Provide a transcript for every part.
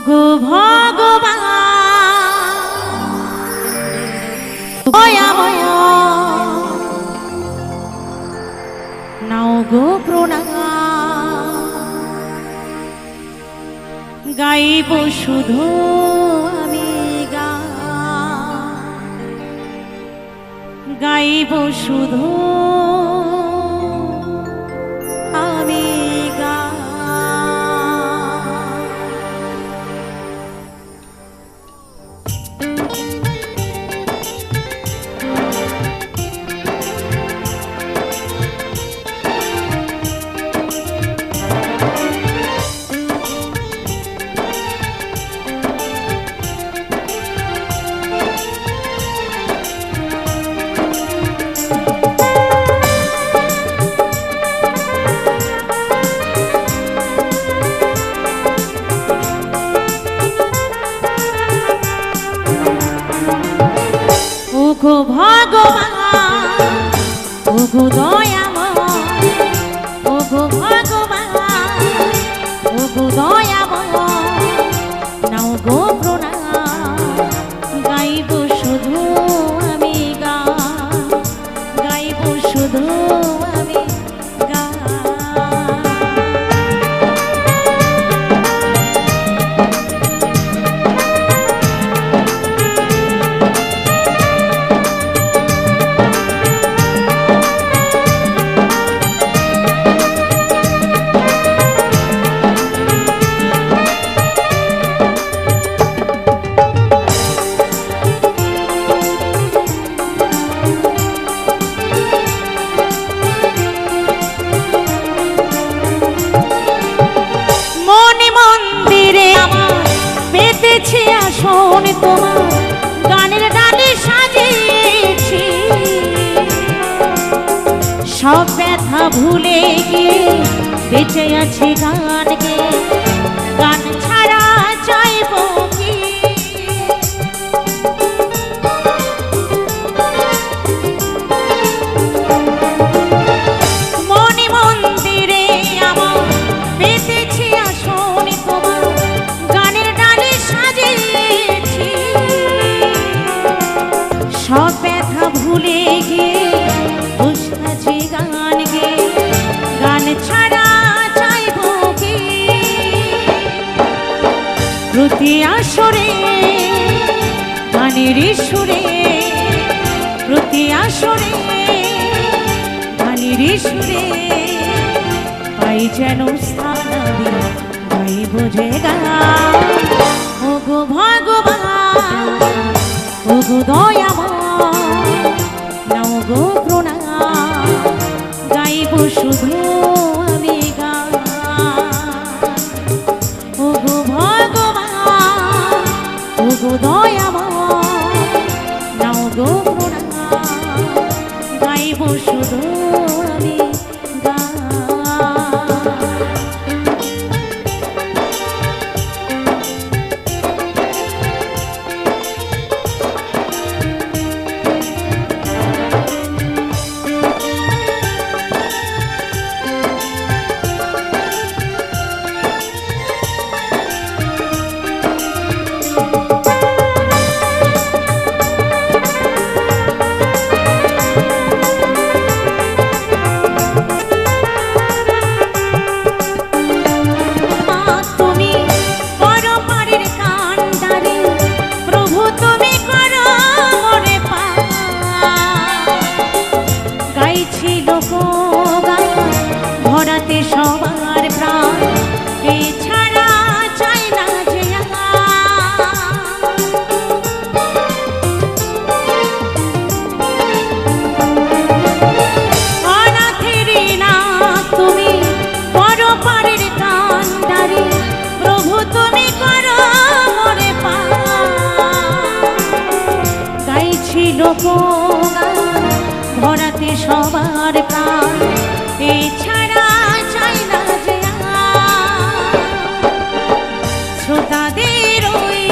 ওগো ভগবান দয়াময় নাও গো প্রণাম গাইব শুধু আমি গাইব শুধু আমি ওগো ভগবান ওগো দয়াময় ওগো ভগবান ওগো দয়াময় নাও গো প্রণাম গাইব শুধু আমি গাইব শুধু আমি আসন তোমার গানের ডালে সাজিয়েছি সব ব্যথা ভুলে গিয়ে বেঁচে আছে গানকে গান ছাড়া চাইব কি মনি মন্দিরে আমার পেতেছি আসন তোমার সব ব্যথা ভুলে গিয়ে বসেছি গান গে গান ছাড়া চাইব কি প্রতি আসরে গানের সুরে প্রতি আসরে গানের সুরে পাই যেন স্থান আমি গাইব যে গান ওগো ভগবান ওগো দয়াময় নাও গো প্রণাম গাইব শুধু আমি ওগো ভগবান ওগো দয়াময় নাও গো প্রণাম গাইব শুধু আমি ভরাতে সবার প্রাণ এই ছাড়া চাই না যে অনাথের না তুমি বড় পারের কান্ডারে প্রভু তুমি করো মরে পা গাইছি লোকগান ভরাতে সবার প্রাণ এই ছাড়া চাই না যে শ্রোতাদের ওই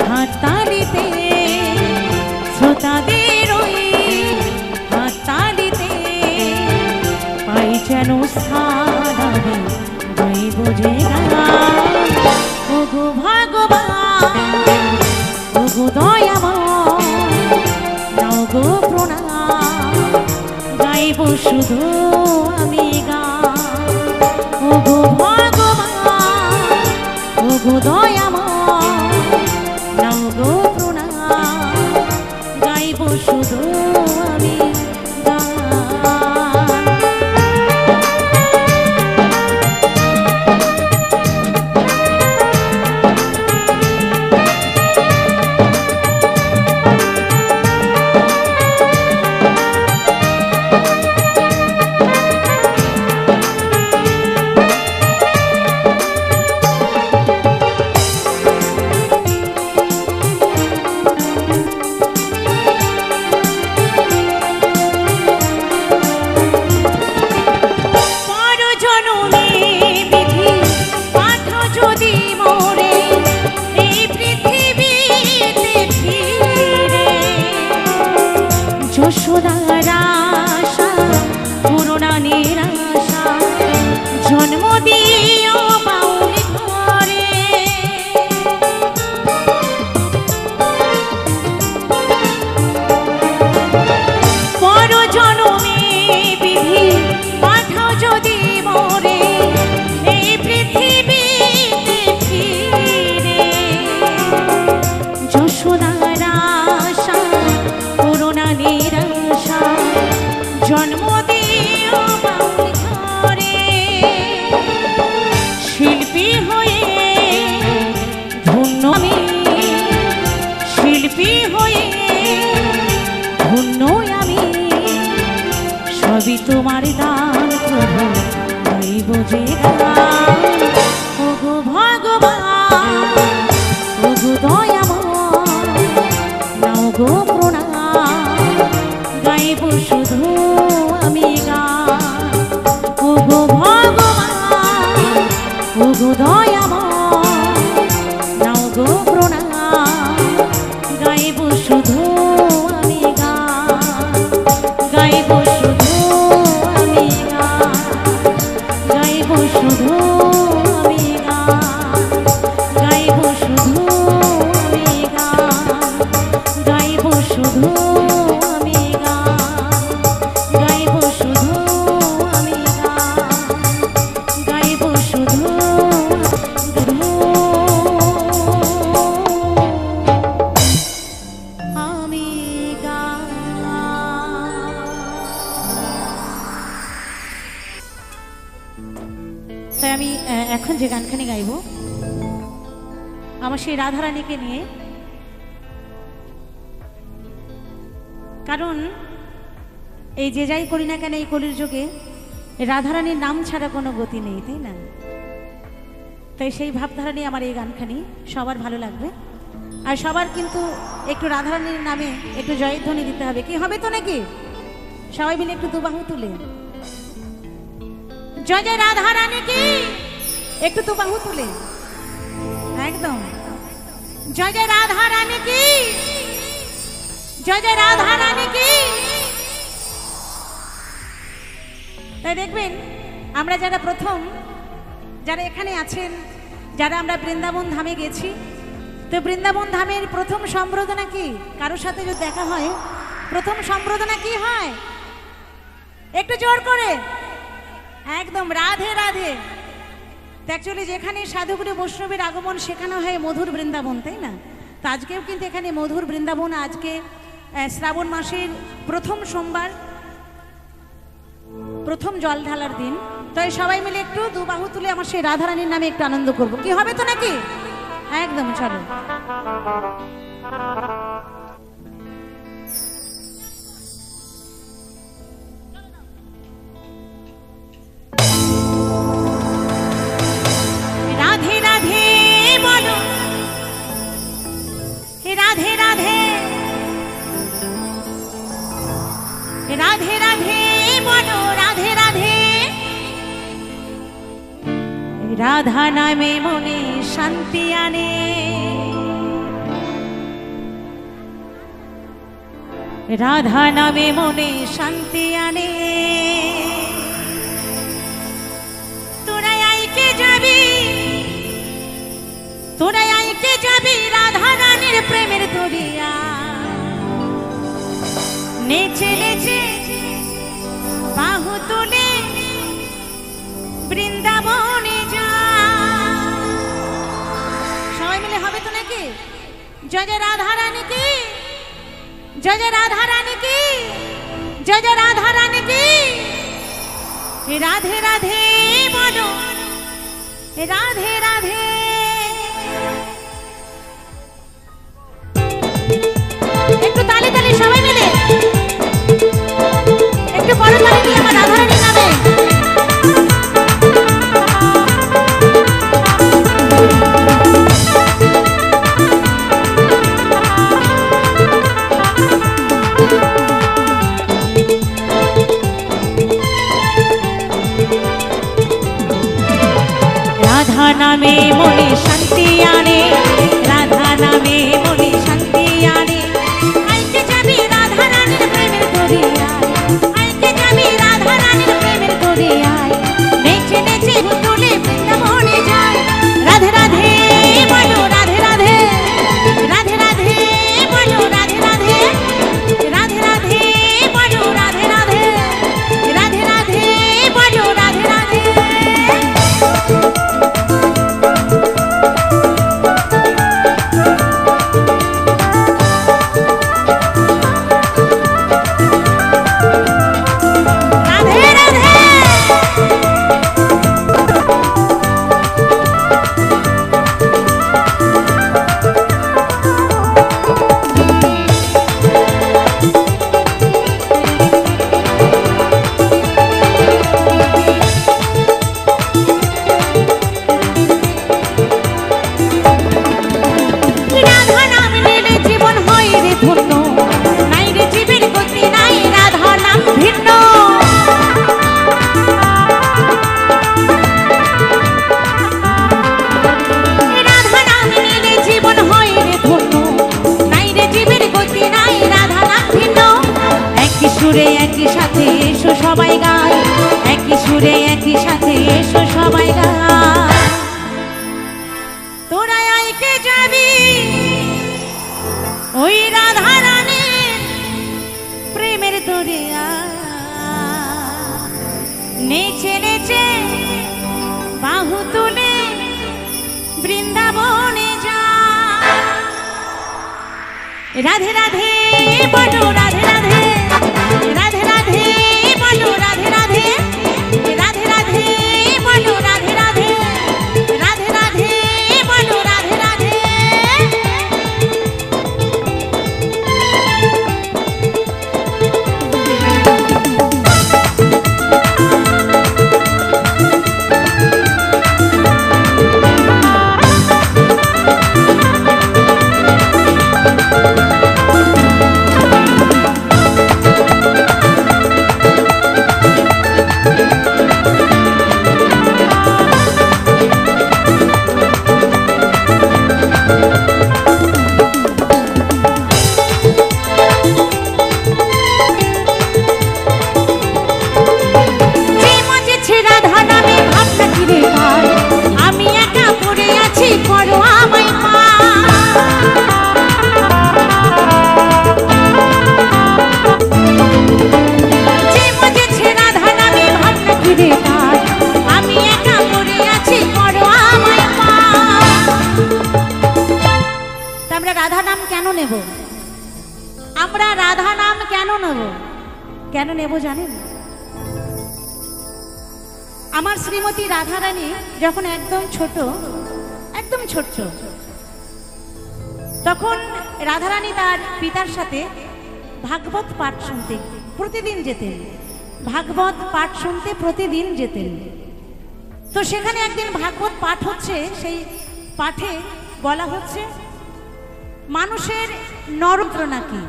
হাততালিতে শ্রোতাদের ওই হাততালিতে পাই যেন স্থান আমি গাইব যে গান ওগো যদি মোরে এই পৃথিবীতে ফিরে, যশোদার আশা পুরোনা নিরাশা জন্ম দিও বাউল ঘরে। পর জনমে বিধি পাঠাও যদি মোরে এই পৃথিবীতে ফিরে, যশোদার আশা পুরোনা নিরাশা জন্ম দিও বাউল ঘরে। শিল্পী হয়ে ধন্য আমি, শিল্পী হয়ে ধন্য আমি, সবই তোমার দান প্রভু গাইব যে গান। ওগো ভগবান ওগো দয়াময় নাও গো প্রণাম, গাইব শুধু আমি গান। ওগো ভগবান ওগো দয়াময় নাও গো প্রণাম, গাইব শুধু আমি গান, গাইব শুধু আমি গান, গাইব শুধু আমি গান, গাইব শুধু আমি গান, গাইব শুধু আমি গান, গাইব শুধু আমি গান, গাইব শুধু আমি গান। তাই আমি এখন যে গানখানি গাইব আমার সেই রাধারানীকে নিয়ে, কারণ এই যে যাই করি না কেন এই কলির যুগে রাধারানীর নাম ছাড়া কোনো গতি নেই, তাই না? তাই সেই ভাবধারা নিয়ে আমার এই গানখানি সবার ভালো লাগবে। আর সবার কিন্তু একটু রাধারানীর নামে একটু জয়ধ্বনি দিতে হবে, কি হবে তো নাকি? সবাই মিলে একটু দুবাহু তুলে জয় জয় রাধারানী কি, একটু দুবাহু তুলে একদম জয় জয় রাধারানী কি, জয় জয় রাধারানী কি। তাই দেখবেন আমরা যারা প্রথম যারা এখানে আছেন, যারা আমরা বৃন্দাবন ধামে গেছি, তো বৃন্দাবন ধামের প্রথম সম্বর্ধনা কি? কারোর সাথে যদি দেখা হয় প্রথম সম্বর্ধনা কি হয়? একটু জোর করে একদম রাধে রাধে। অ্যাকচুয়ালি যেখানে সাধুগুরু বৈষ্ণবের আগমন সেখানে হয় মধুর বৃন্দাবন, তাই না? তো আজকেও কিন্তু এখানে মধুর বৃন্দাবন। আজকে শ্রাবণ মাসের প্রথম সোমবার, প্রথম জল ঢালার দিন। তাই সবাই মিলে একটু দুবাহু তুলে আমার সেই রাধারানীর নামে একটু আনন্দ করব, কি হবে তো নাকি? একদম চলো। রাধে রাধে বলো, রাধে রাধে, রাধে রাধে বলো, রাধে রাধে। রাধা নামে মনে শান্তি আনে, রাধা নামে মনে শান্তি আনে। তোরা আইকে যাবি, তোরা আইকে যাবি রাধা রানীর প্রেমের দরিয়া, নেচে নেচে বাহু তুলে বৃন্দাবনে যা। সবাই মিলে হবে তো নাকি? জয় জয় রাধা রানী কি, জয় জয় রাধা রানী কি, জয় জয় রাধা রানী কি। রাধে রাধে বলো, রাধে রাধে। একটু তালি তালি সবাই মিলে, একটু বড় তালি দিয়ে আমার রাধারানীর নামে। রাধা নামে মনে শান্তি আনে, রাধা নামে মনে শান্তি আনে। আইতে যাবি রাধা রানীর প্রেমের দরিয়ায়, আইতে যাবি রাধা রানীর প্রেমের দরিয়ায়, নেচে নেচে তুলে বৃন্দাবনে যায়। রাধে রাধে বলো রাধে রাধে, রাধে রাধে বলো রাধে রাধে, রাধে রাধে বলো রাধে রাধে, রাধে রাধে বলো রাধে রাধে। সুরে একই সাথে এসো সবাই গায়, একই সুরে একই সাথে এসো সবাই গায়। তোরা আইকে যাবি ওই রাধা রানীর প্রেমের দরিয়া, নেচে নেচে বাহু তুলে বৃন্দাবনে যা। রাধে রাধে বলো রাধে রাধে, রাধে রাধে বলো রাধে রাধে, রাধে রাধে বলো রাধে রাধে, রাধে রাধে বলো রাধে রাধে। আমরা রাধা নাম কেন নেব? কেন নেব জানেন? আমার শ্রীমতী রাধা রানী যখন একদম ছোট তখন রাধা রানী তার পিতার সাথে ভাগবত পাঠ শুনতে প্রতিদিন যেতেন, ভাগবত পাঠ শুনতে প্রতিদিন যেতেন। তো সেখানে একদিন ভাগবত পাঠ হচ্ছে, সেই পাঠে বলা হচ্ছে মানুষের নরক নাকি,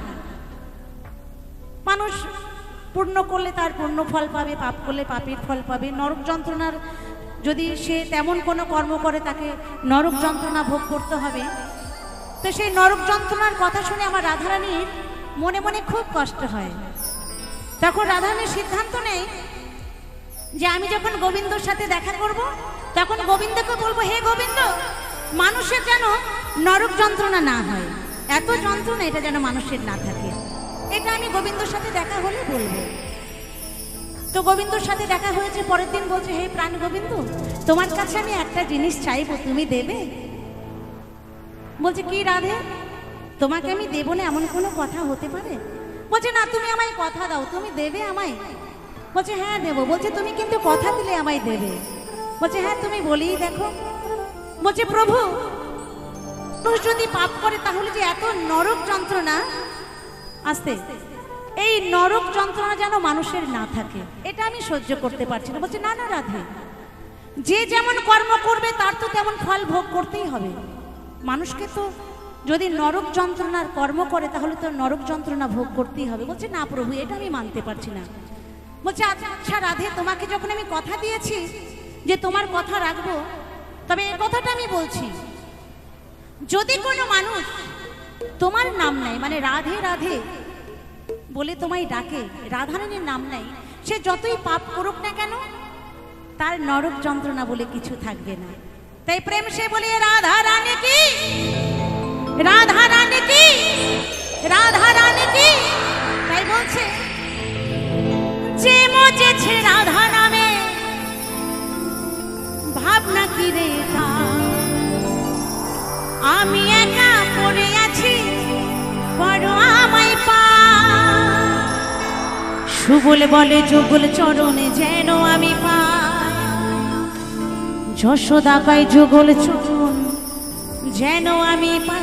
মানুষ পুণ্য করলে তার পুণ্য ফল পাবে, পাপ করলে পাপের ফল পাবে। নরক যন্ত্রণার যদি সে তেমন কোনো কর্ম করে তাকে নরক যন্ত্রণা ভোগ করতে হবে। তো সেই নরক যন্ত্রণার কথা শুনে আমার রাধারানীর মনে মনে খুব কষ্ট হয়। তখন রাধারানীর সিদ্ধান্ত নেই যে আমি যখন গোবিন্দর সাথে দেখা করব তখন গোবিন্দকে বলবো, হে গোবিন্দ, মানুষের যেন নরক যন্ত্রণা না হয়, এত যন্ত্রণা এটা যেন মানুষের না থাকে, এটা আমি গোবিন্দর সাথে দেখা হলে বলবো। তো গোবিন্দর সাথে দেখা হয়েছে, পরের দিন বলছে, হে প্রাণ গোবিন্দ, তোমার কাছে আমি একটা জিনিস চাইবো, তুমি দেবে? বলছে, কি রাধে, তোমাকে আমি দেবো না এমন কোনো কথা হতে পারে? বলছে, না, তুমি আমায় কথা দাও, তুমি দেবে আমায়? বলছে, হ্যাঁ দেবো। বলছে, তুমি কিন্তু কথা দিলে আমায় দেবে? বলছে, হ্যাঁ, তুমি বলেই দেখো। বলছে, প্রভু, মানুষ যদি পাপ করে তাহলে যে এত নরক যন্ত্রণা আসতে, এই নরক যন্ত্রণা যেন মানুষের না থাকে, এটা আমি সহ্য করতে পারছি না। বলছে, না না রাধে, যে যেমন কর্ম করবে তার তো তেমন ফল ভোগ করতেই হবে। মানুষকে তো যদি নরক যন্ত্রণার কর্ম করে তাহলে তো নরক যন্ত্রণা ভোগ করতেই হবে। বলছে, না প্রভু, এটা আমি মানতে পারছি না। বলছে, আচ্ছা রাধে, তোমাকে যখন আমি কথা দিয়েছি যে তোমার কথা রাখবো, তবে এই কথাটা আমি বলছি, যদি কোনো মানুষ তোমার নাম নেয়, মানে রাধে রাধে বলে তোমায় ডাকে, রাধারানীর নাম নেয়, সে যতই পাপ করুক না কেন তার নরক যন্ত্রণা বলে কিছু থাকবে না। তাই প্রেম সে বলে রাধা রানী কি, রাধা রানী কি, রাধা রানী কি। তাই বলছে যে মজেছে রাধা নামে ভাবনা কি রে আমি একা পড়ে আছি বড় আমায় পা। সুবল বলে যুগল চরণে যেন আমি পা, যশোদা কয় যুগল চরণ যেন আমি পা।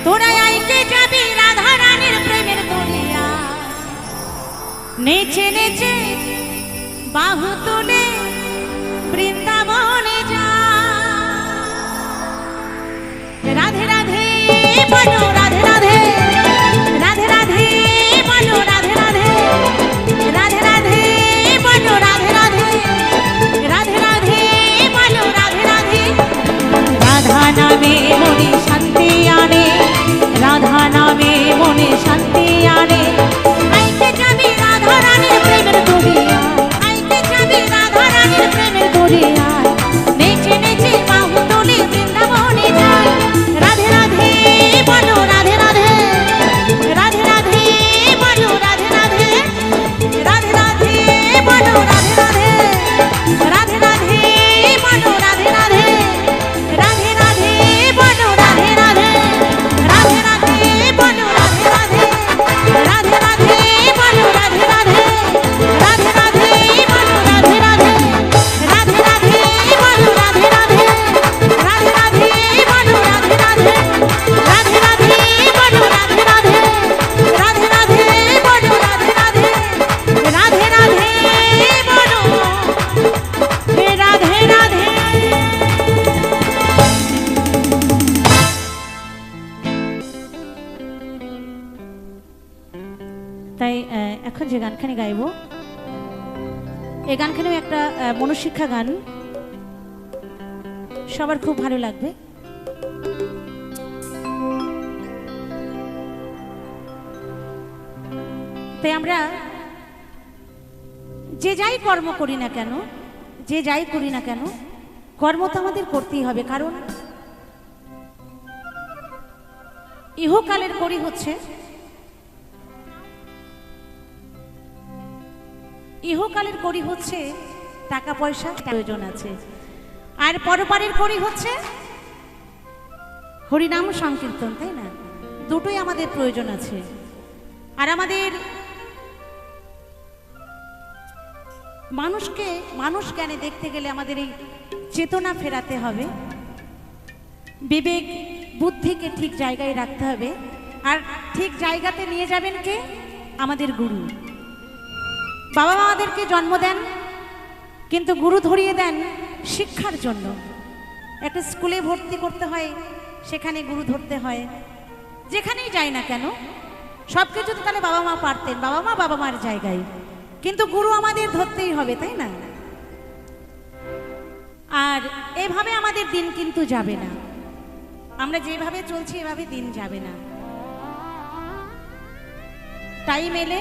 তোরা আইতে যাবি রাধা রানীর প্রেমের দরিয়া, নেচে নেচে বাহু তুলে বৃন্দাবনে যা। রাধে রাধে বলো রাধে রাধে, রাধে রাধে বলো রাধে রাধে, রাধে রাধে বলো রাধে রাধে, রাধে রাধে বলো রাধে রাধে। রাধা নামে মনে শান্তি আনে, রাধা নামে মনে শান্তি আনে। আইতে যাবি রাধা রানীর প্রেমের দরিয়া, আইতে যাবি রাধা রানীর প্রেমের দরিয়া, নেচে নেচে বাহু তুলে বৃন্দাবনে যায়। রাধে রাধে বলো রাধে রাধে, রাধে রাধে বলো রাধে রাধে, রাধে রাধে বলো রাধে রাধে, রাধে রাধে বলো রাধে রাধে, রাধে রাধে বলো রাধে রাধে, রাধে রাধে বলো রাধে রাধে, রাধে রাধে বলো রাধে রাধে, রাধে রাধে বলো রাধে রাধে, রাধে রাধে বলো রাধে রাধে, রাধে রাধে বলো রাধে রাধে, রাধে রাধে বলো রাধে রাধে, রাধে রাধে বলো রাধে রাধে, রাধে রাধে বলো রাধে রাধে। তাই এখন যে গানখানি গাইব, এই গানখানিও একটা মনশিক্ষা গান, সবার খুব ভালো লাগবে। তাই আমরা যে যাই কর্ম করি না কেন, যে যাই করি না কেন, কর্ম তো আমাদের করতেই হবে। কারণ ইহকালের করি হচ্ছে, ইহকালের করি হচ্ছে টাকা পয়সা প্রয়োজন আছে, আর পরপারের করি হচ্ছে হরিনাম সংকীর্তন, তাই না? দুটোই আমাদের প্রয়োজন আছে। আর আমাদের মানুষকে মানুষ জ্ঞানে দেখতে গেলে আমাদের এই চেতনা ফেরাতে হবে, বিবেক বুদ্ধিকে ঠিক জায়গায় রাখতে হবে। আর ঠিক জায়গাতে নিয়ে যাবেন কে? আমাদের গুরু। বাবা মা আমাদেরকে জন্ম দেন, কিন্তু গুরু ধরিয়ে দেন শিক্ষার জন্য। একটা স্কুলে ভর্তি করতে হয়, সেখানে গুরু ধরতে হয়। যেখানেই যাই না কেন সব কিছু তো তাহলে বাবা মা পারতেন, বাবা মা বাবা মার জায়গায়, কিন্তু গুরু আমাদের ধরতেই হবে, তাই না? আর এভাবে আমাদের দিন কিন্তু যাবে না, আমরা যেভাবে চলছি এভাবে দিন যাবে না। টাইম এলে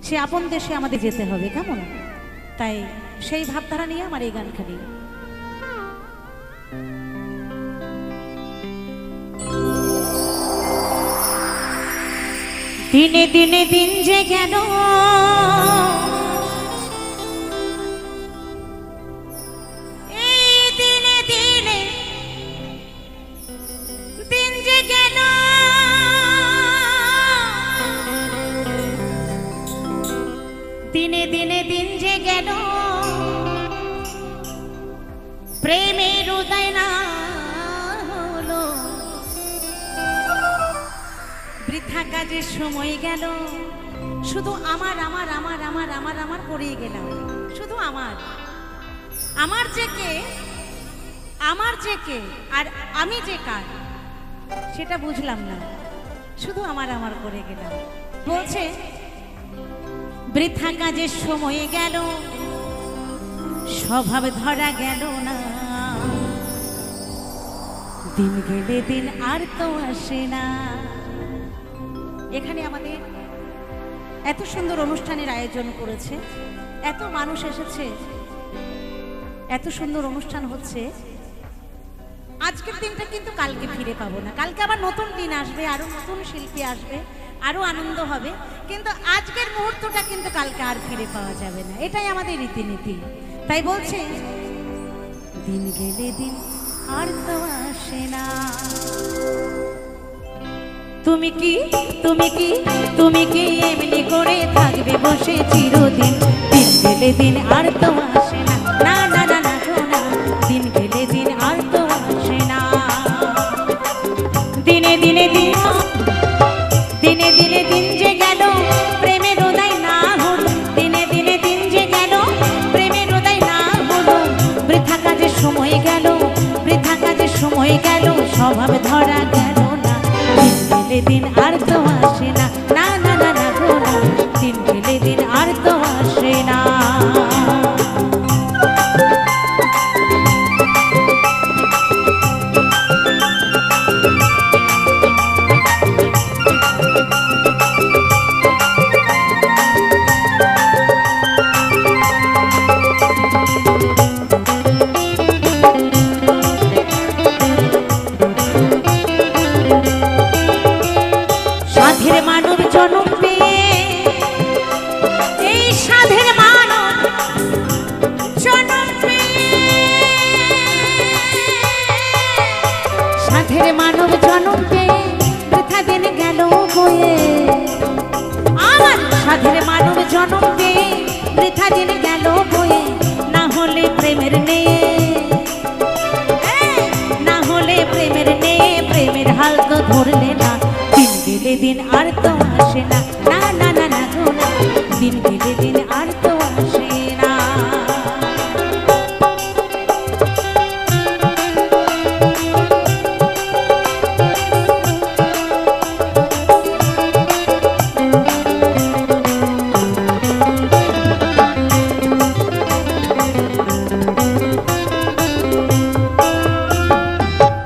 সে আপন দেশে আমাদের যেতে হবে, কেমন? তাই সেই ভাবধারা নিয়ে আমার এই গানখানি। দিনে দিনে দিন যে গেল, এই দিনে দিনে দিন যে গেল, দিনে দিনে দিন যে গেল, প্রেমের উদয় না হলো, বৃথা কাজের সময় গেল, শুধু আমার আমার আমার আমার আমার আমার করেই গেলাম, শুধু আমার। আমার যে কে, আমার যে কে আর আমি যে কার সেটা বুঝলাম না, শুধু আমার আমার করে গেলাম। বলছে বৃথা কাজের সময় গেল, স্বভাব ধরা গেল না, দিন গেলে দিন আর তো আসে না। এখানে আমাদের এত সুন্দর অনুষ্ঠানের আয়োজন করেছে, এত মানুষ এসেছে, এত সুন্দর অনুষ্ঠান হচ্ছে। আজকের দিনটা কিন্তু কালকে ফিরে পাবো না, কালকে আবার নতুন দিন আসবে, আরো নতুন শিল্পী আসবে, আরো আনন্দ হবে, কিন্তু আজকের মুহূর্তটা কিন্তু কালকে আর ফিরে পাওয়া যাবে না, এটাই আমাদের রীতিনীতি। তাই বলছে দিন গেলে দিন আর তো আসে না। তুমি কি তুমি কি তুমি কি এমনি করে থাকবে বসে চিরদিন, দিন গেলে দিন আর তো আসে না, না না না না না, দিন গেলে দিন আর তো আসে না। দিনে দিনে দিন দিনে দিনে দিন যে গেল প্রেমের উদয় না হলো, দিনে দিনে দিন যে গেল প্রেমের উদয় না হলো, বৃথা কাজে সময় গেল, বৃথা কাজে সময় গেল, স্বভাব ধরা গেল না, দিন গেলে দিন আর তো আসে না, না না না না না, দিন গেলে দিন আর তো আসে না। সাধের মানব জনম পেয়ে, এই সাধের মানব জনম পেয়ে, সাধের মানব জনম পেয়ে বৃথা দিন গেল বয়ে, আমার সাধের মানব জনম পেয়ে বৃথা দিন গেল বয়ে, না হলে প্রেমের নেয়ে, না হলে প্রেমের নেয়ে, প্রেমের হাল তো ধরলে না, দিন গেলে দিন আর তো আসে না, না না না না না, দিন গেলে দিন আর তো আসে না।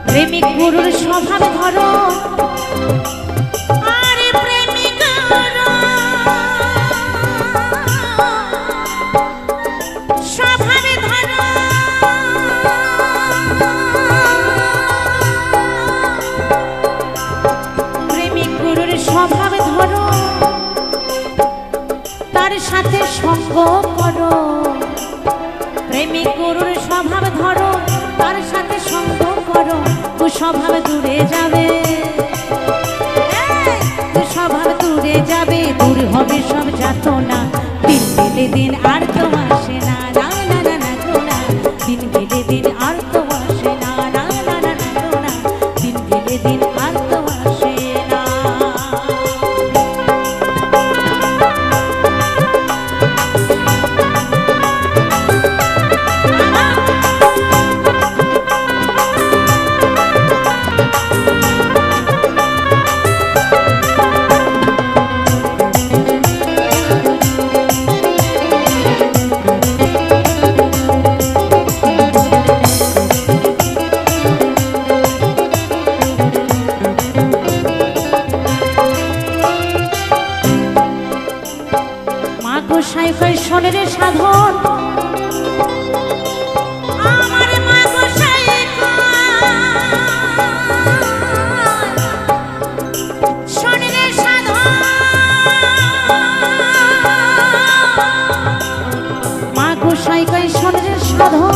প্রেমিক গুরুর স্বভাব ধরো, আরে প্রেমিক স্বভাবে ধরো, প্রেমিক গুরুর স্বভাব ধরো, তার সাথে সঙ্গ করো, প্রেমিক গুরুর স্বভাব ধরো, তার সাথে সঙ্গ করো, কুস্বভাব দূরে যাবে, কুস্বভাব দূরে যাবে, দূর হবে সব যাতনা, দিন গেলে দিন আর তো আসে না, না না না না না, দিন গেলে দিন আর তো আসে না, না না না না, দিন গেলে দিন আর তো আসে না। গোসাই কয় শোনে রে সাধন, আমার মা গোসাই শোনে রে সাধন, মা গোসাই কয় শোনে রে সাধন,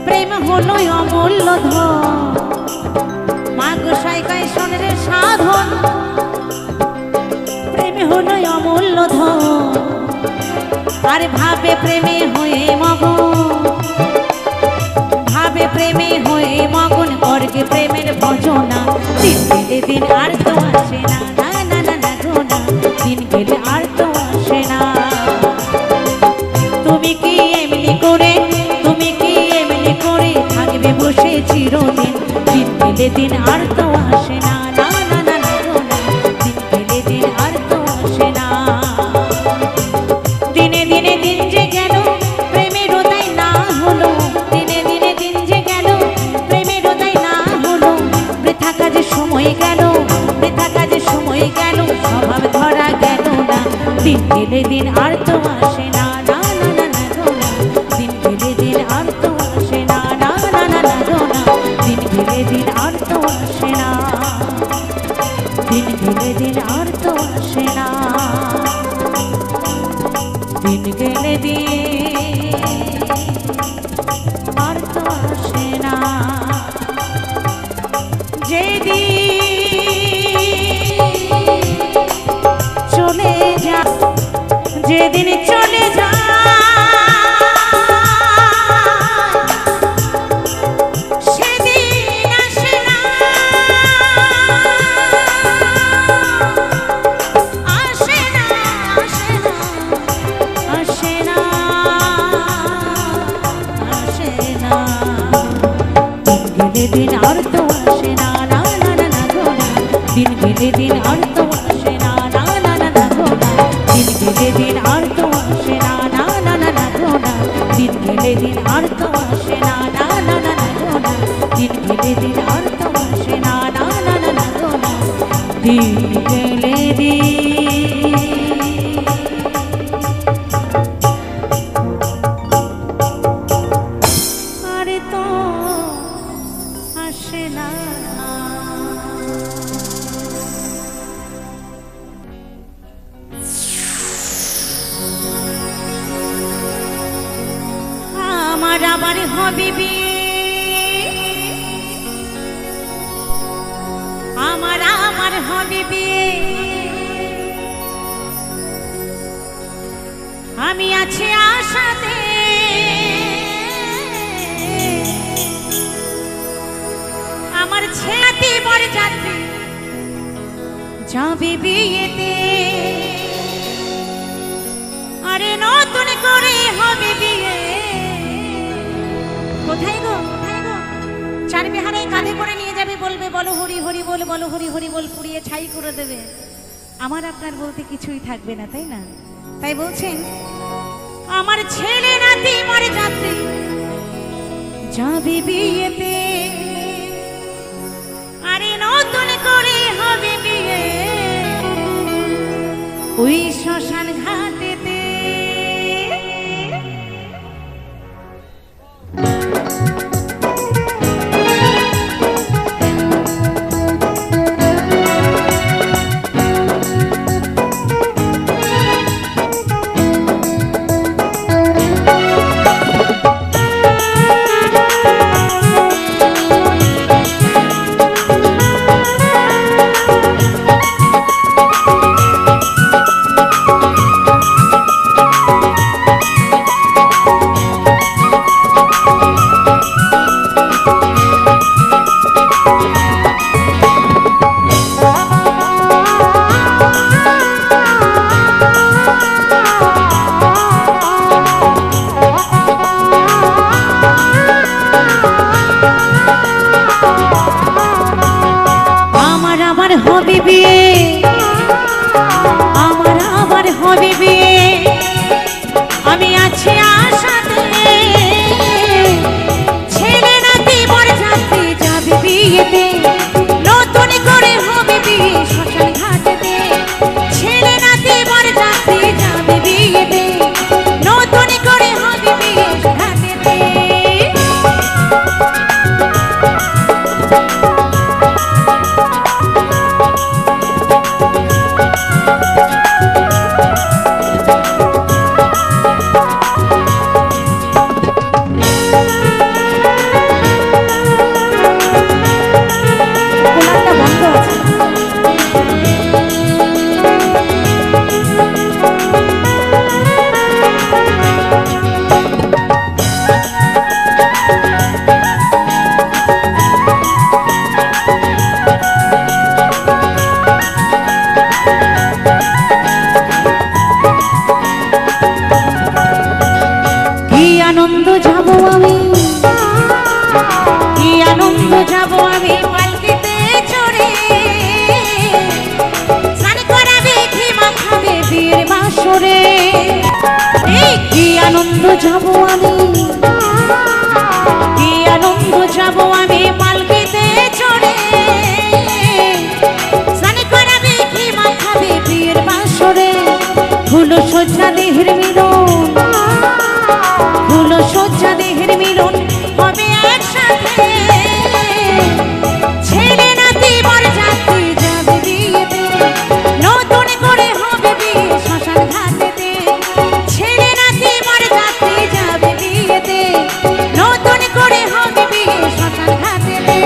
প্রেম হলো অমূল্য ধন, মা গোসাই কয় শোনে রে সাধন, প্রেমে হলো অমূল্য ধন, আর ভাবে প্রেমে হয়ে মগন, ভাবে প্রেমে হয়ে মগন, করকে প্রেমের ভজনা, দিন গেলে দিন আর তো আসে না, না না না না না, দিন গেলে আর তো আসে না। তুমি কি এমনি করে, তুমি কি এমনি করে থাকবে বসে চিরদিন, দিন গেলে দিন আর তো আসে না, না না না না, দিন গেলে দিন আর তো আসে না। দিনে দিনে দিন যে গেল গেলে দিন আর তো আসে না, না না না না গো না। দিন গেলে দিন আর তো আসে না, না না না না গো না। দিন গেলে দিন আর তো আসে না, দিন গেলে দিন আর তো আসে না, দিন গেলে দিন আর তো আসে না। চলে যা, যেদিন চলে যা, সেদিন আসে না, আসে না, আসে না, আসে না, আসে না। দিন গেলে দিন আর তো আসে না, না না না না গো না। দিন গেলে দিন আর তো আসে না, না না না না গো না। দিন গেলে দিন আর তো আসে না, না না না না গো না। দিন গেলে দিন আর তো আসে না, না না না না গো না। দিন গেলে দিন আর তো আসে না, না না না না গো না। দিন গেলে দিন আর তো আসে না। আমার আবার হবে বিয়ে, আমার হবে বিয়ে, আমি আছি আশাতে, আমার ছেলে বর যাত্রী যাবে বিয়েতে, আরে নতুন করে হবে বিয়ে। কোথায় গো, কোথায় গো? চার বেহারায় কাঁধে করে নিয়ে যাবে, বলবে বলো হরি হরি বল, বলো হরি হরি বল, পুড়িয়ে ছাই করে দেবে। আমার আপনার বলতে কিছুই থাকবে না, তাই না? তাই বলছেন আমার ছেলে নাতি বর যাত্রী যাবে বিয়েতে, আরে নতুন করে হবে বিয়ে ওই শ্মশান ঘাটেতে। হবে বিয়ে, আমার আবার হবে বিয়ে, আমি আছি আশাতে, ছেলে নাতি বর যাত্রী যাবে বিয়েতে, নতুন করে হবে বিয়ে শ্মশান ঘাটেতে, ছেলে নাতি বর যাত্রী যাবে বিয়েতে, নতুন করে হবে বিয়ে ঘাটেতে। মিলন হবে একসাথে ছেলে নাতি বর যাত্রী যাবে বিয়েতে নতুন করে হবে বিয়ে শ্মশান ঘাটেতে ছেলে নাতি বর যাত্রী যাবে বিয়েতে নতুন করে হবে বিয়ে শ্মশান ঘাটেতে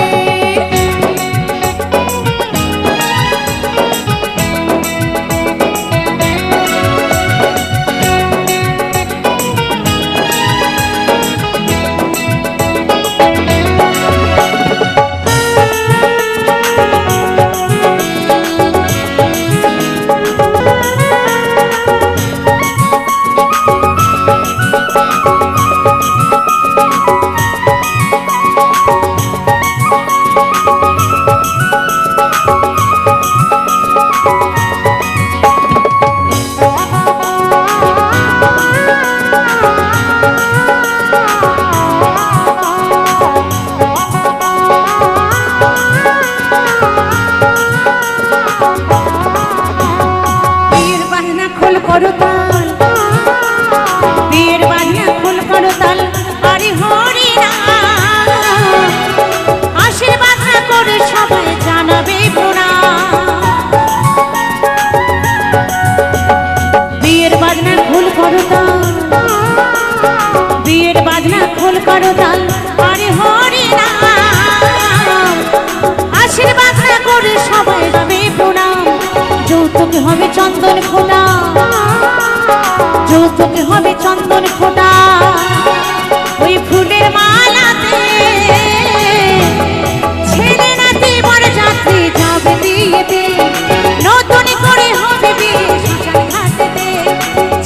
বিয়ের বাজনা খোল করতাল আরে হরি না আশীর্বাদ না করে সবাই জানাবে বিয়ের বাজনা খোল করতাল বিয়ের বাজনা খোল করতাল আরে হরি না আশীর্বাদ না করে সবাই যাবে প্রণাম যৌতুক হবে চন্দন খোলা যৌতুক হবে চন্দন খোলা ওই ফুলের মালাতে ছেলে নাতি বর যাত্রী যাবে বিয়েতে নতুন করে হবে বিয়ে শ্মশান ঘাটেতে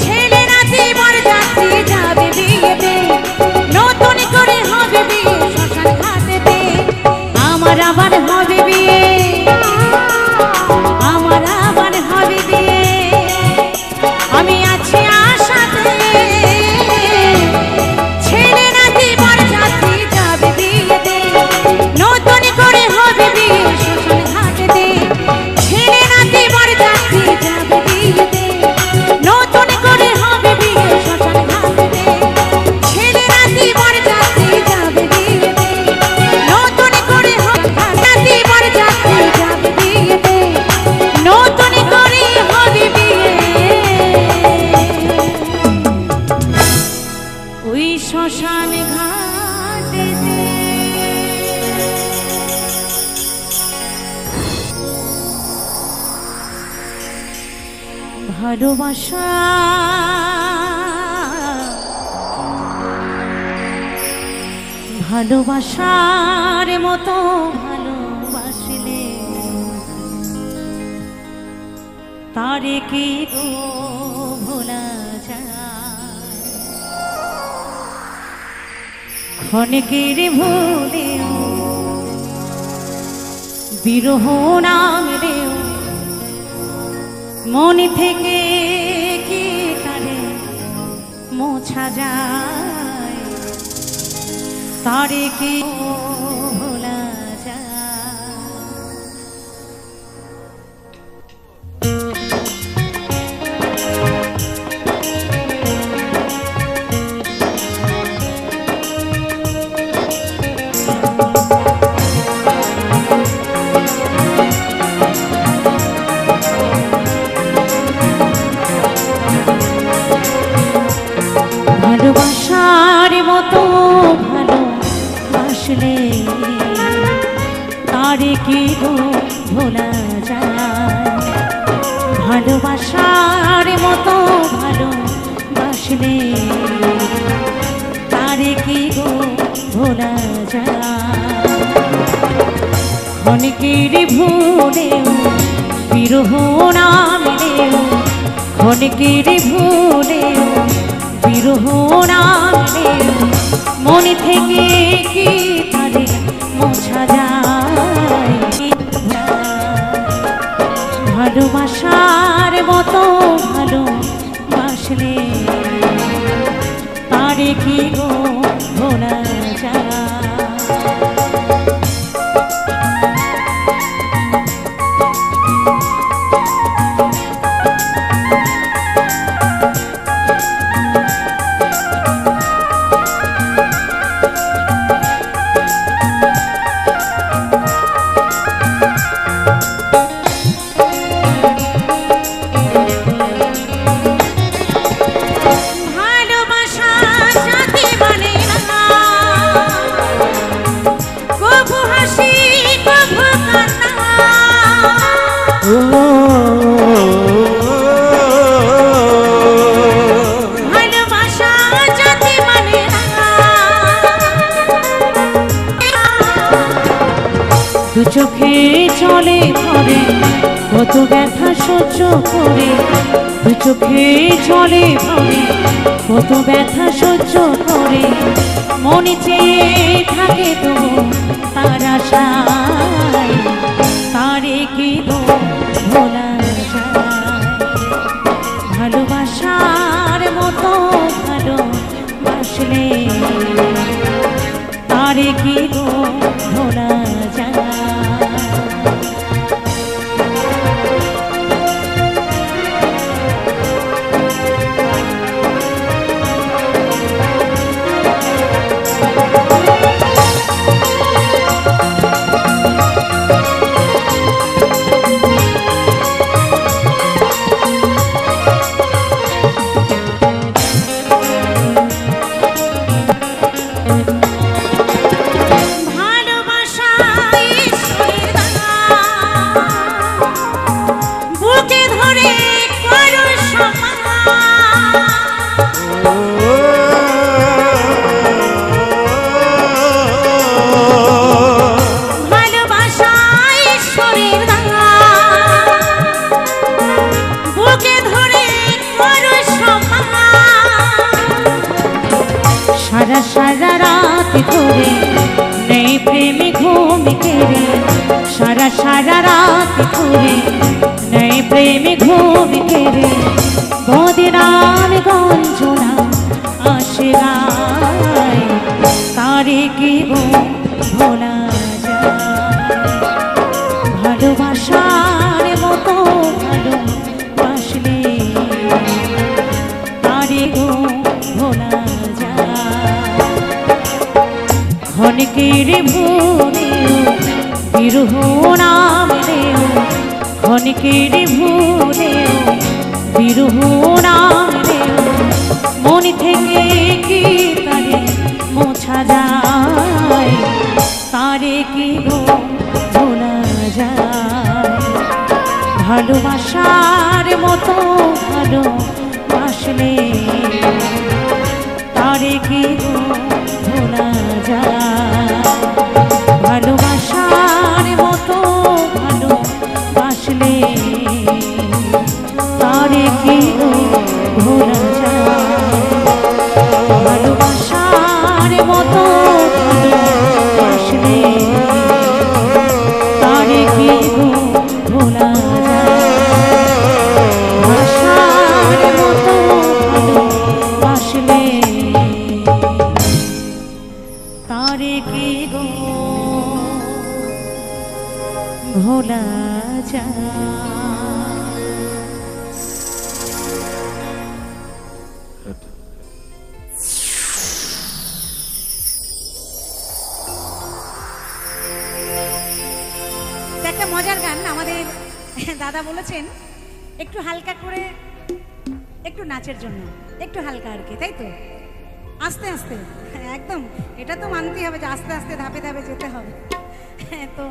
ছেলে নাতি বর যাত্রী যাবে বিয়েতে নতুন করে হবে বিয়ে শ্মশান ঘাটেতে আমার আবার হবে বিয়ে আমার আবার হবে বিয়ে আমি আছি আশাতে ছেলে নাতি বর যাত্রী যাবে বিয়েতে নতুন করে হবে বিয়ে শ্মশান ঘাটেতে ছেলে নাতি বর যাত্রী যাবে বিয়েতে নতুন করে হবে বিয়ে শ্মশান ঘাটেতে ছেলে নাতি বর যাত্রী যাবে বিয়েতে নতুন করে হবে নাতি বর যাত্রী যাবে বিয়েতে নতুন করে হবে বিয়ে ওই শ্মশান ঘাটেতে ভালোবাসা ভালোবাসার মতো ভালোবাসলে তারে কি গো ভোলা যায় ক্ষণিকের ভুলেও বিরহ নামলেও মন থেকে কি তারে মোছা যায় তারে কি ভোলা যায় ভালোবাসার মতো ভালোবাসলে তারে কি গো ভোলা যায় ভালোবাসার মতো ভালোবাসলে তারে কি গো ভোলা যায় ক্ষণিকের ভুলেও বিরহ নামলেও ক্ষণিকের ভুলেও বিরহ নামলেও মন থেকে কি তারে মোছা যায় ভালোবাসার মতো ভালোবাসলে তারে কি গো ভোলা যায় দু চোখে চলে ভরে কত ব্যথা সহ্য করে, দু চোখে চলে ভরে কত ব্যথা সহ্য করে, মনে চেয়ে থাকে তো তার আশায়, তারে কি গো ভোলা যায়? ভালোবাসার মতো ভালোবাসলে তারে কি গো ভোলা যায়? সারা সারা রাত ধরে নেই প্রেমে ঘুম কেড়ে, সারা সারা রাত ধরে নেই প্রেমে ঘুম কেড়ে, বদনাম গঞ্জনা আসে গায়, তারে কি গো ভোলা যায়? ভালোবাসার মতো ভালোবাসলে তারে গো ভোলা যায়? ক্ষণিকের ভুলেও বিরহ নাম দেও, ক্ষণিকের ভুলেও বিরহ নাম দেও, মন থেকে কি তারে মোছা যায়? তারে কি গো ভোলা যায়? ভালোবাসার মতো ভালোবাসলে তারে কি গো ভোলা যায়? ভালোবাসার মতো ভালোবাসলে তারে কি গো ভোলা যায়? ভালোবাসার মতো ভালোবাসলে তারে কি গো ভোলা যায়? ভাষার মতো ভালোবাসলে তারে কি গো ভোলা যায়? একটা মজার গান আমাদের দাদা বলেছেন একটু হালকা করে, একটু নাচের জন্য একটু হালকা আর কি, তাই তো? আস্তে আস্তে একদম, এটা তো মানতেই হবে যে আস্তে আস্তে ধাপে ধাপে যেতে হবে। তো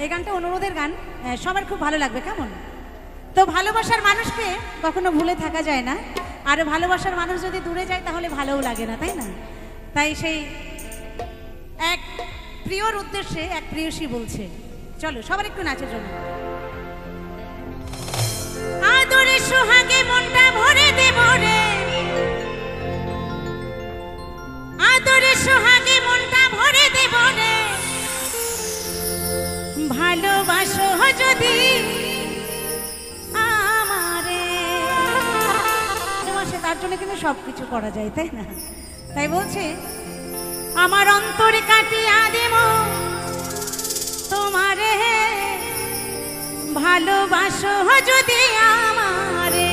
এই গানটা অনুরোধের গান, সবার খুব ভালো লাগবে। কেমন? তো ভালোবাসার মানুষকে কখনো ভুলে থাকা যায় না, আর ভালোবাসার মানুষ যদি দূরে যায় তাহলে ভালোও লাগে না, তাই না? তাই সেই এক প্রিয়র উদ্দেশ্যে এক প্রিয়সী বলছে, চলো সবার একটু নাচের জন্য। আদরে সোহাগে মনটা ভরে দেব রে, আদরে সোহাগে মনটা ভরে দেব রে, ভালোবাসো যদি আমারে। তার জন্য কিন্তু সবকিছু করা যায়, তাই না? তাই বলছে আমার অন্তরে কাটিয়া দেব তোমারে, ভালোবাসো যদি আমারে।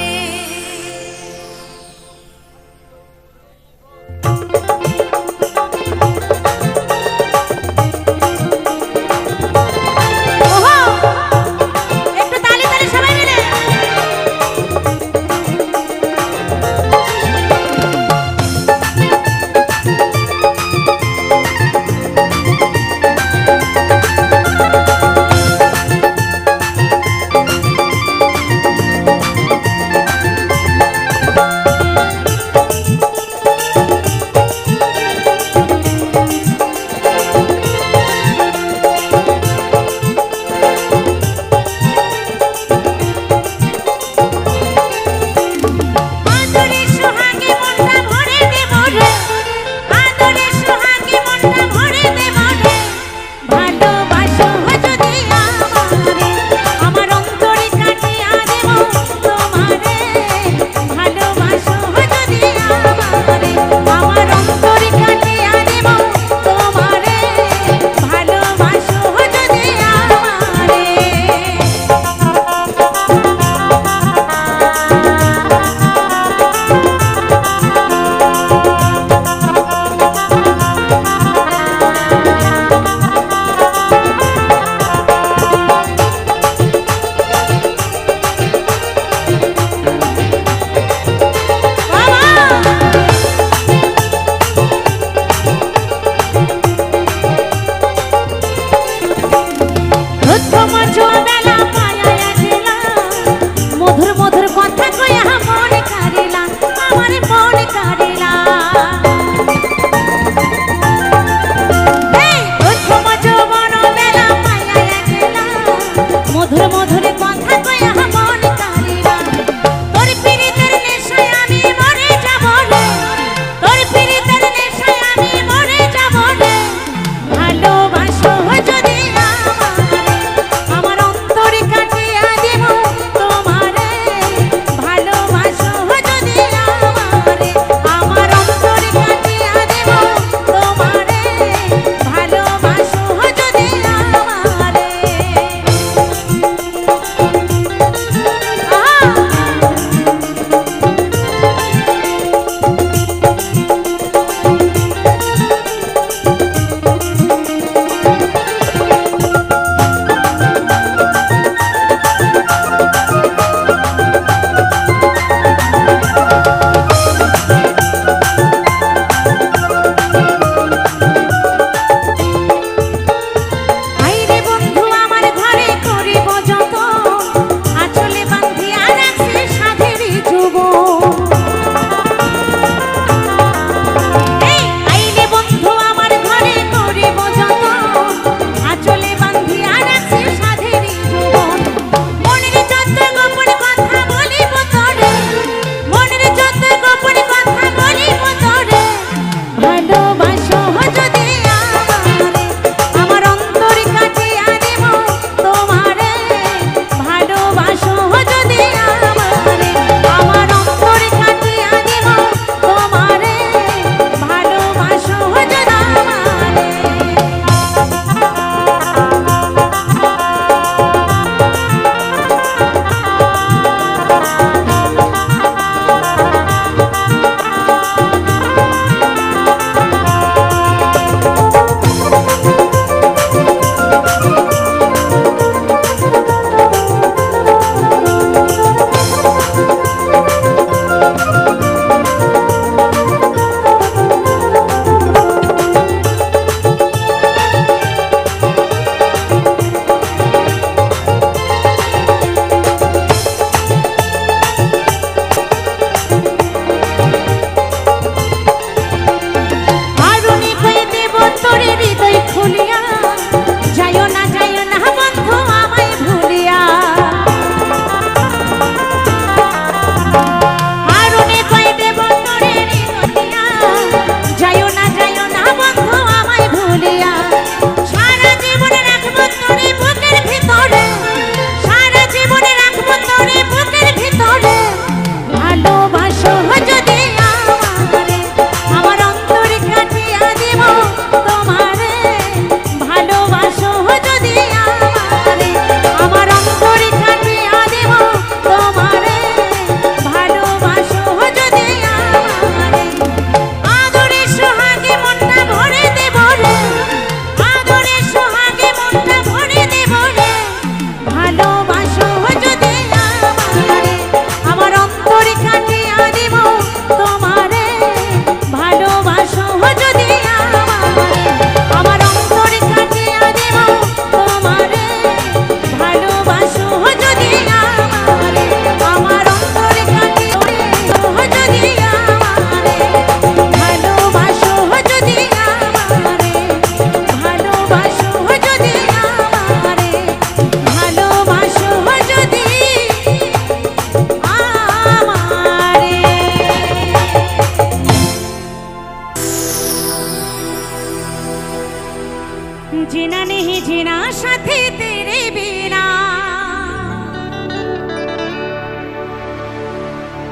जीना नहीं जीना साथी तेरे बिना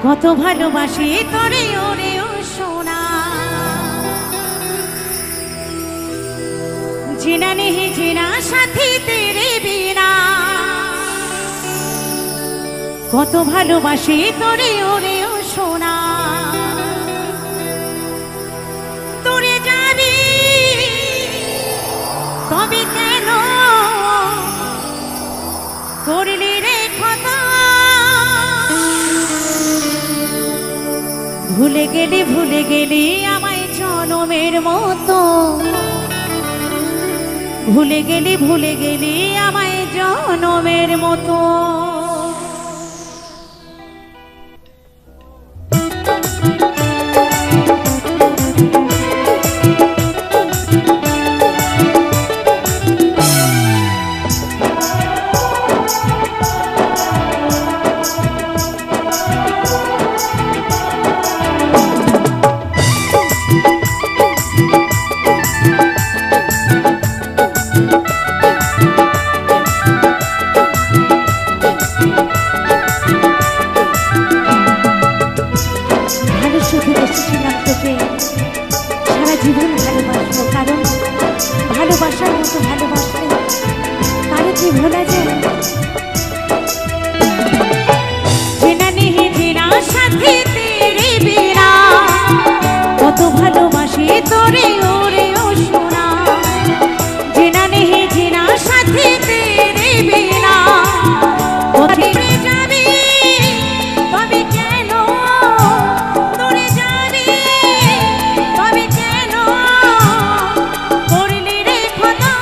কত ভালোবাসি তোরে ওরে ও সোনা जीना नहीं जीना साथी तेरे बिना কত ভালোবাসি তোরে ওরে ও সোনা তোরে যাবি তবে কেন করলি রে খতা ভুলে গেলি আমায় জনমের মতো ভুলে গেলি আমায় জনমের মতো জীবন ভালোবাসবো কারণ ভালোবাসার মতো ভালোবাসলে তার কি ভোলা যায় जीना नहीं जीना साथी तेरे बिना কত ভালোবাসি তোরে ওরে ও সোনা जीना नहीं जीना साथी तेरे बिना কোথায় যাবি তবে কেন তোরে যাবি তবে কেন করলি রে খোদা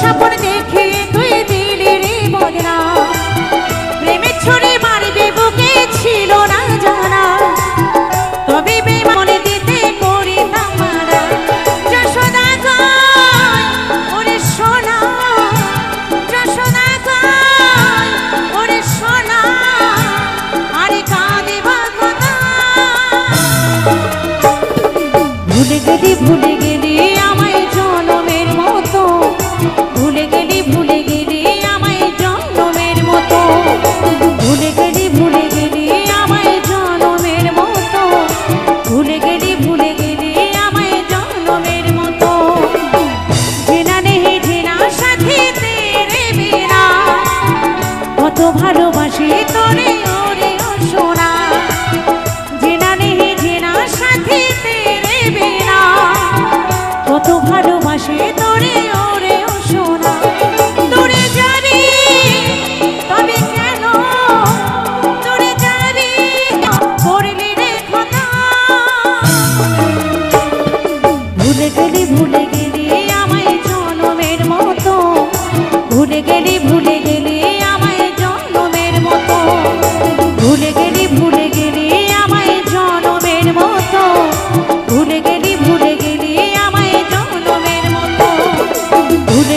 স্বপ্ন দেখে তুই দিলি রে বদনা প্রেমের ছুরি মারবে বুকে ছিল না জানা তবে বেমনে দিতে করি তামারা যশোদা গায় ওরে সোনা যশোদা গায় ওরে সোনা আরে কাঁদে বাগদা ভুলে গেলি আমায় জনমের মতো ভুলে গেলি আমায় জনমের মতো ভুলে গেলি আমায় জনমের মতো ভুলে গেলি আমায় জনমের মতো জেনা নেহি জেনা সাথে তেরে বিনা কত ভালোবাসি তোরে ওরে ও সোনা জেনা নেহি জেনা সাথে তেরে বিনা কত ভালোবাসি তোরে ওরে ও সোনা দূরে যাবি তবে কেন দূরে যাবি করলি রে খোদা ভুলে গেলি আমায় জনমের মতো ভুলে গেলি আমায় জনমের মতো ভুলে গেলি আমায় জনমের মতো ভুলে গেলি আমায় জনমের মতো ভুলে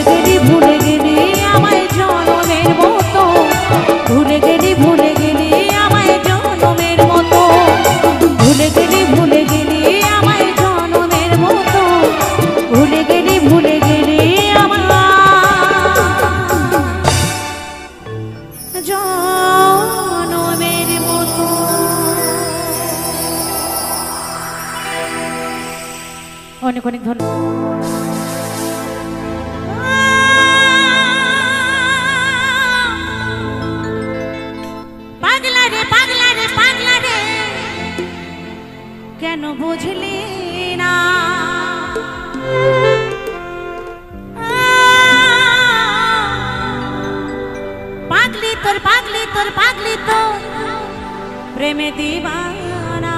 গেলি আমায় জনমের মতো ভুলে গেলি আমায় জনমের মতো ভুলে গেলি আমায় জনমের মতো ভুলে গেলি আমায় জনমের মতো অনেক অনেক ধন্যবাদ পাগলা রে কেন বুঝলি না পাগলি তোর প্রেমে দিবানা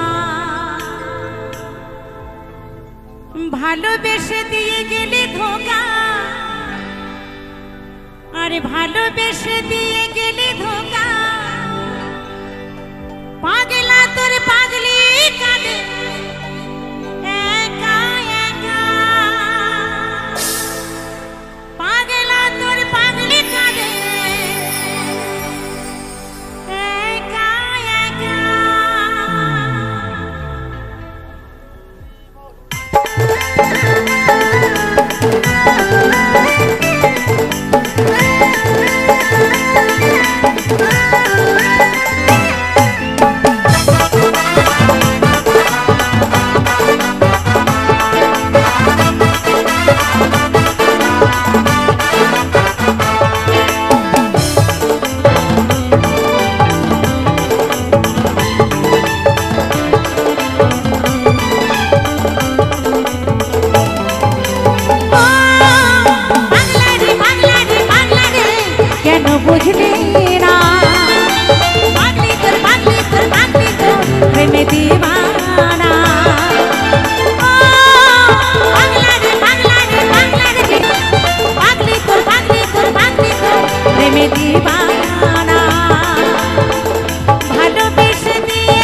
ভালোবেসে দিয়ে গেলি ধোকা আরে ভালোবেসে দিয়ে গেলি ধোকা পাগলা তোর পাগলি কাঁদে একা একা পাগলা তোর পাগলি কাঁদে একা একা বুঝলি না পাগলি তোর প্রেমে দিবানা পাগলা রে পাগলি তোর প্রেমে দিবানা ভালোবেসে দিয়ে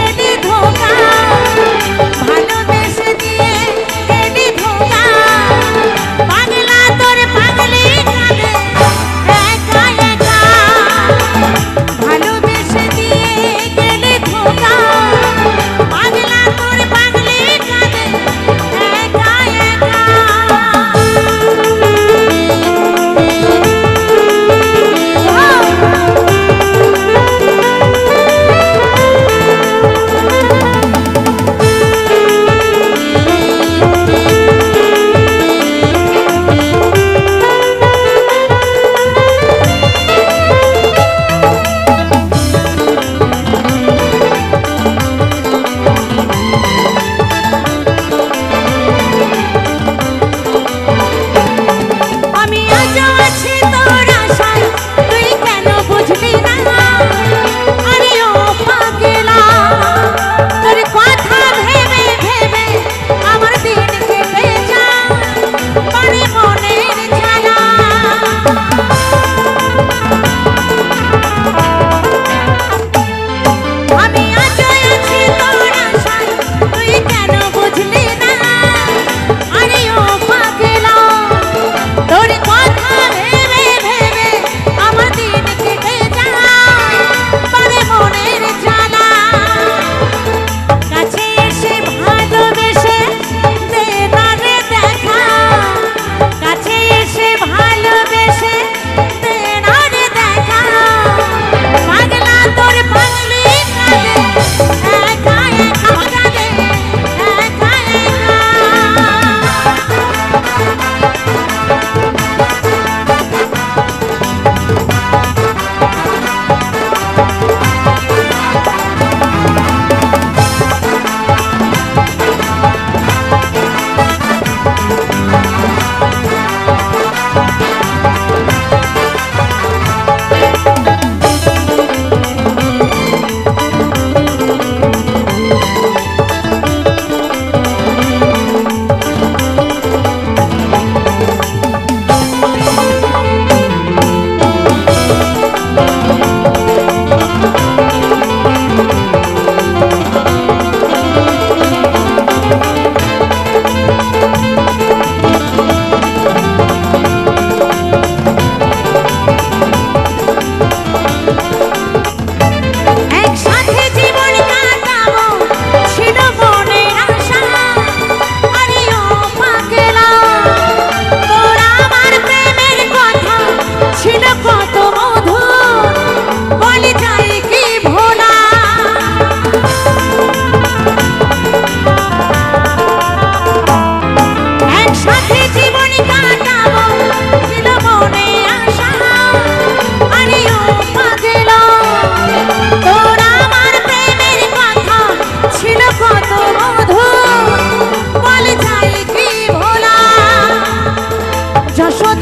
এলি ধোকা ভালোবেসে দিয়ে এলি ধোকা পাগলা তোর পাগলি কাঁদে একা একা ভালোবেসে দিয়ে গেলি ধোকা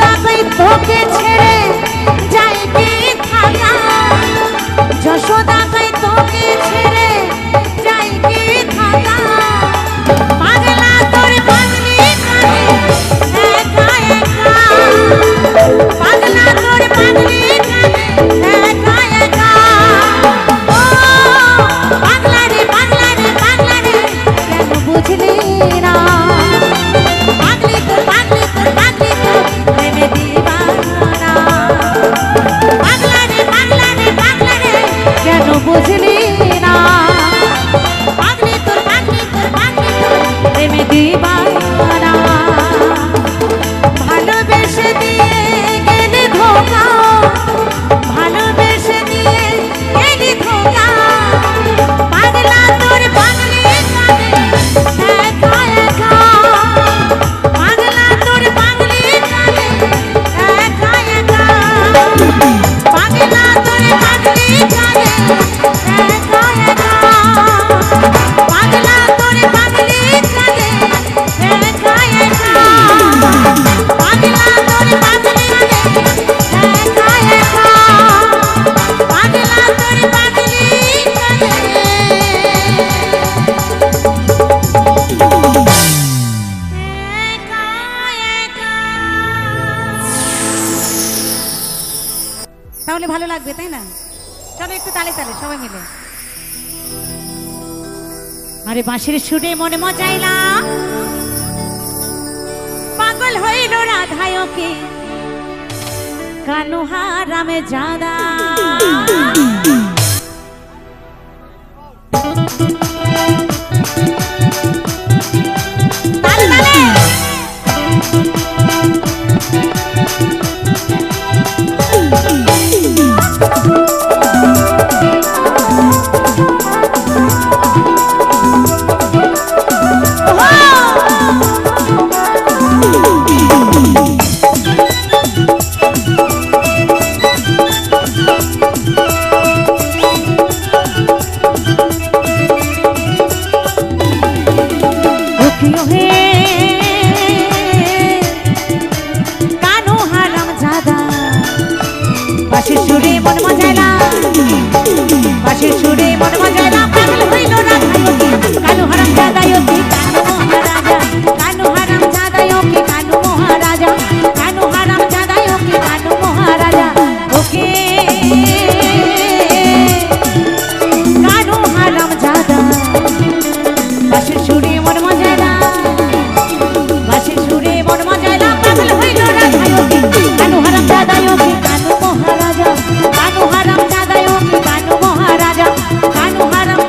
যশোদা কই তোকে ছেড়ে যাই কি থাকা যশোদা কই তোকে ছেড়ে যাই কি থাকা পাগলা তোর পাগলি কানে একা একা পাগলা তোর পাগলি কানে একা একা ও পাগলা রে পাগলা রে পাগলা রে কেন বুঝলি না পাগলি তোর পাগলি তোর পাগলি তোর প্রেমে দিবানা পাগলা রে পাগলা রে পাগলা রে কেন বুঝলি না পাগলি তোর পাগলি তোর পাগলি তোর প্রেমে দিবানা ভালোবেসে দিয়ে গেলে ধোকা ভালোবেসে দিয়ে গেলে ধোকা পাগলা তোর পাগলি কানে একা একা পাগলা তোর পাগলি কানে একা একা পাগলা তোর পাগলি কানে একা একা পাগলা তোর পাগলি কানে একা একা পাগলা তোর পাগলি কানে একা একা পাগলা তোর পাগলি কানে একা একা। তাহলে ভালো লাগবে তাই না? চলো একটু তালে তালে সবাই মিলে। আরে বাঁশির সুরে মনে মজাইলাম পাগল হইল রাধায়কে কানু হারামে জাদা তালে তালে উঠিও হে কানু হারাম জাদা বাঁশির সুরে মন মজাইলা বাঁশির সুরে মন মজাইলা পাগল হইল রাধায়কে কানু হারাম জাদায়কে কানু মহারাজা কানু হারাম জাদায়কে কানু মহারাজা কানু হারাম জাদায়কে কানু মহারাজা ওকে কানু হারাম জাদা বাঁশির সুরে মন মজাইলা বাঁশির সুরে মন মজাইলা পাগল হইল রাধায়কে কানু হারাম জাদায়কে কানু মহারাজা কানু হারাম জাদায়কে কানু মহারাজা কানু হারাম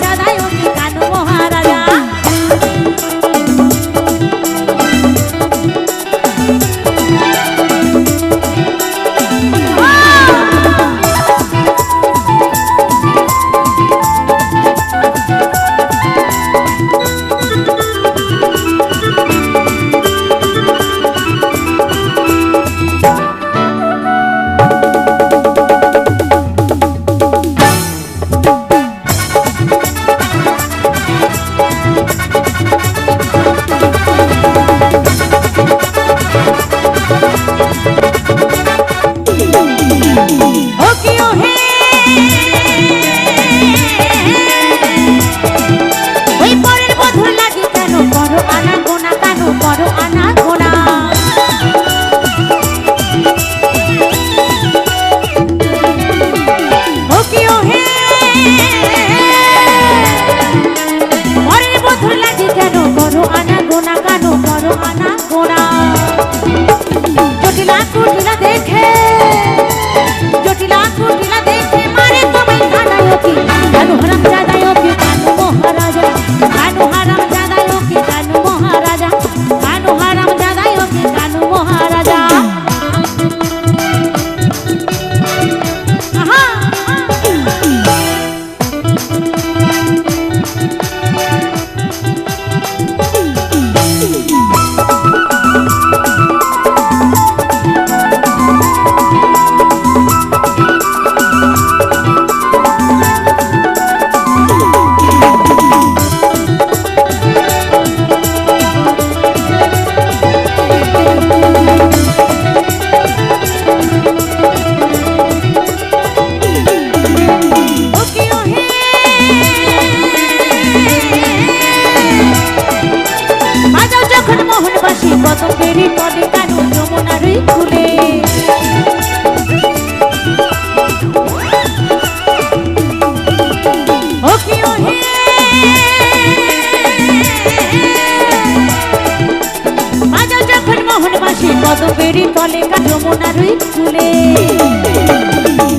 লেখা যমুনার ওই কুলে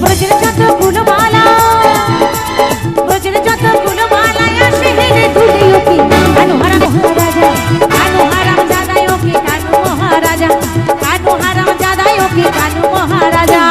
ব্রজের যতগুলো মালা ব্রজের যতগুলো মালা আসে হেরে দুলে ওকে কানু হারাম মহারাজা কানু হারাম জাদাই ওকে কানু মহারাজা কানু হারাম জাদাই ওকে কানু মহারাজা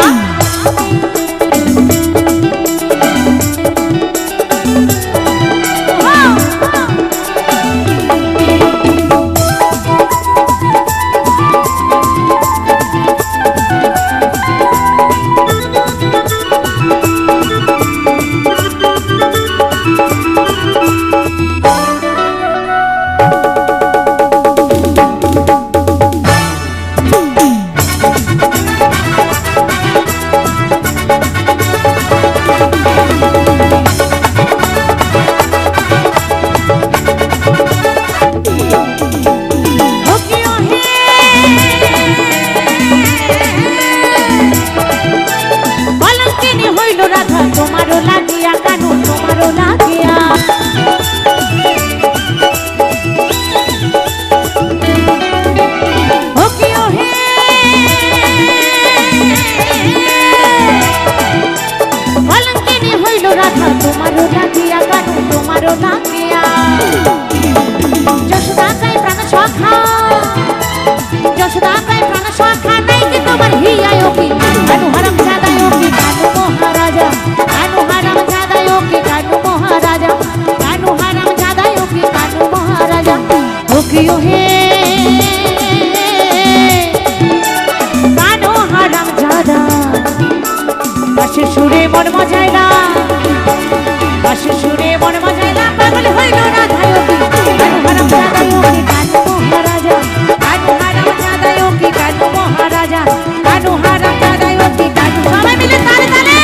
তোমারও লাগিয়া কানু তোমারও লাগিয়া ওকিও হে কলঙ্কিনী হইল রাধা তোমারও লাগিয়া কানু তোমারও লাগিয়া যশোদা কাই প্রাণ সখা যশোদা কাই প্রাণ সখা নাই কি তোমার হিয়ায় ওকি কানু হারাম জাদাই ওকি কানু মহারাজা কানু হারাম জাদাই ওকি কানু মহারাজা কানু হারাম জাদাই ওকি কানু মহারাজা ওকিও হে কানু হারাম জাদা বাসে সুরে মন মজাইলা বাসে সুরে মন মজাইলা পাগল হইল রাধা ওকি কানু হারাম জাদাই ওকি কানু মহারাজা কানু হারাম জাদাই ওকি কানু মহারাজা কানু হারাম জাদাই ওকি কানু সবাই মিলে তালে তালে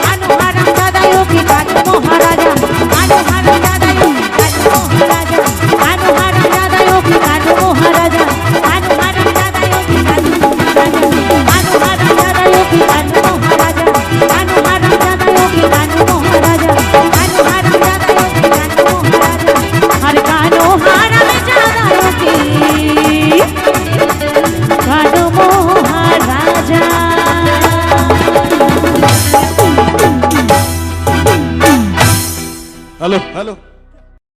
কানু হারাম জাদাই ওকি কানু মহারাজা কানু হারাম জাদাই ওকি কানু মহারাজা কানু হারাম জাদাই ওকি কানু মহারাজা কানু হারাম জাদাই ওকি কানু মহারাজা কানু হারাম জাদাই ওকি কানু মহারাজা কানু হারাম জাদাই ওকি কানু মহারাজা আর কানু হারাম জাদাই ওকি কানু মহারাজা হ্যালো হ্যালো